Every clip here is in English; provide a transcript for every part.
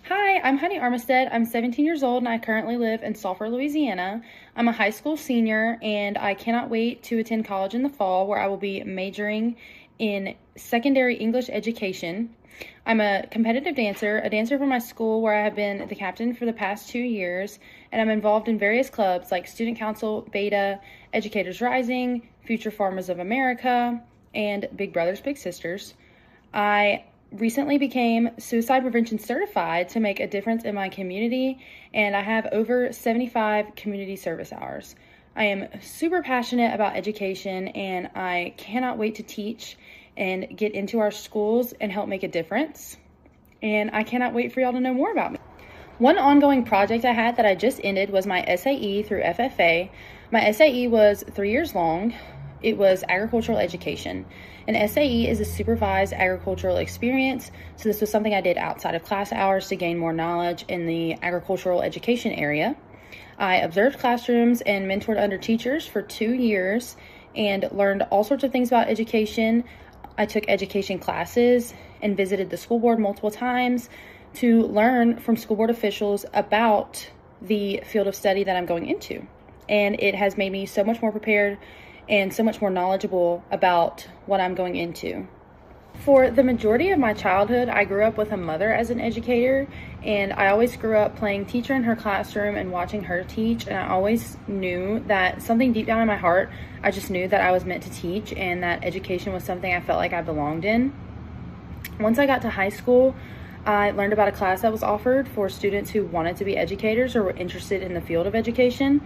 Hi, I'm Heidi Armistead. I'm 17 years old and I currently live in Sulphur, Louisiana. I'm a high school senior and I cannot wait to attend college in the fall where I will be majoring in secondary English education. I'm a competitive dancer, a dancer for my school where I have been the captain for the past 2 years, and I'm involved in various clubs like Student Council, Beta, Educators Rising, Future Farmers of America, and Big Brothers Big Sisters. I recently became suicide prevention certified to make a difference in my community, and I have over 75 community service hours. I am super passionate about education, and I cannot wait to teach and get into our schools and help make a difference. And I cannot wait for y'all to know more about me. One ongoing project I had that I just ended was my SAE through FFA. My SAE was 3 years long. It was agricultural education. An SAE is a supervised agricultural experience, so this was something I did outside of class hours to gain more knowledge in the agricultural education area. I observed classrooms and mentored under teachers for 2 years and learned all sorts of things about education. I took education classes and visited the school board multiple times to learn from school board officials about the field of study that I'm going into. And it has made me so much more prepared and so much more knowledgeable about what I'm going into. For the majority of my childhood, I grew up with a mother as an educator, and I always grew up playing teacher in her classroom and watching her teach, and I always knew that something deep down in my heart, I just knew that I was meant to teach and that education was something I felt like I belonged in. Once I got to high school, I learned about a class that was offered for students who wanted to be educators or were interested in the field of education.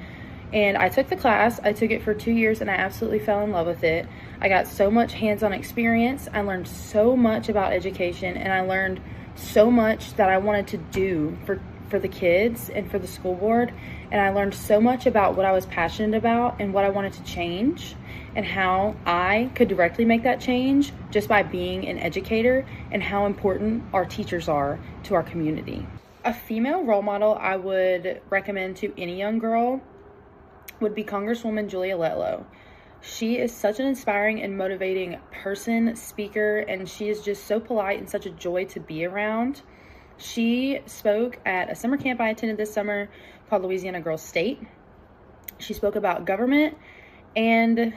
And I took the class. I took it for 2 years and I absolutely fell in love with it. I got so much hands-on experience. I learned so much about education, and I learned so much that I wanted to do for the kids and for the school board. And I learned so much about what I was passionate about and what I wanted to change and how I could directly make that change just by being an educator, and how important our teachers are to our community. A female role model I would recommend to any young girl would be Congresswoman Julia Letlow. She is such an inspiring and motivating person, speaker, and she is just so polite and such a joy to be around. She spoke at a summer camp I attended this summer called Louisiana Girls State. She spoke about government, and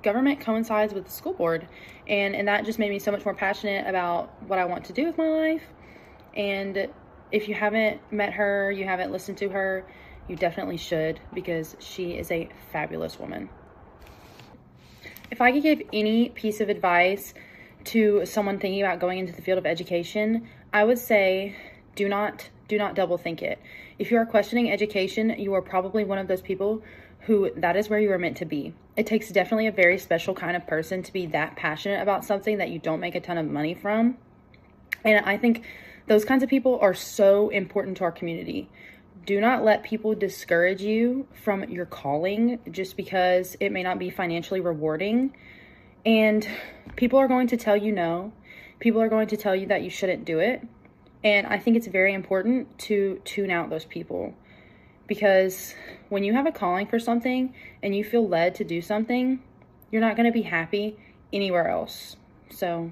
government coincides with the school board, and that just made me so much more passionate about what I want to do with my life. And if you haven't met her, you haven't listened to her, you definitely should, because she is a fabulous woman. If I could give any piece of advice to someone thinking about going into the field of education, I would say do not double think it. If you are questioning education, you are probably one of those people who that is where you are meant to be. It takes definitely a very special kind of person to be that passionate about something that you don't make a ton of money from. And I think those kinds of people are so important to our community. Do not let people discourage you from your calling just because it may not be financially rewarding. And people are going to tell you no. People are going to tell you that you shouldn't do it. And I think it's very important to tune out those people, because when you have a calling for something and you feel led to do something, you're not going to be happy anywhere else. So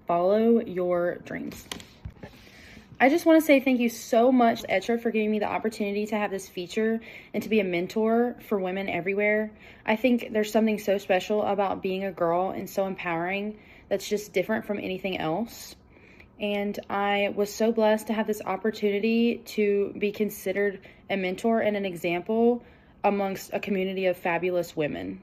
follow your dreams. I just want to say thank you so much, Etre, for giving me the opportunity to have this feature and to be a mentor for women everywhere. I think there's something so special about being a girl and so empowering that's just different from anything else. And I was so blessed to have this opportunity to be considered a mentor and an example amongst a community of fabulous women.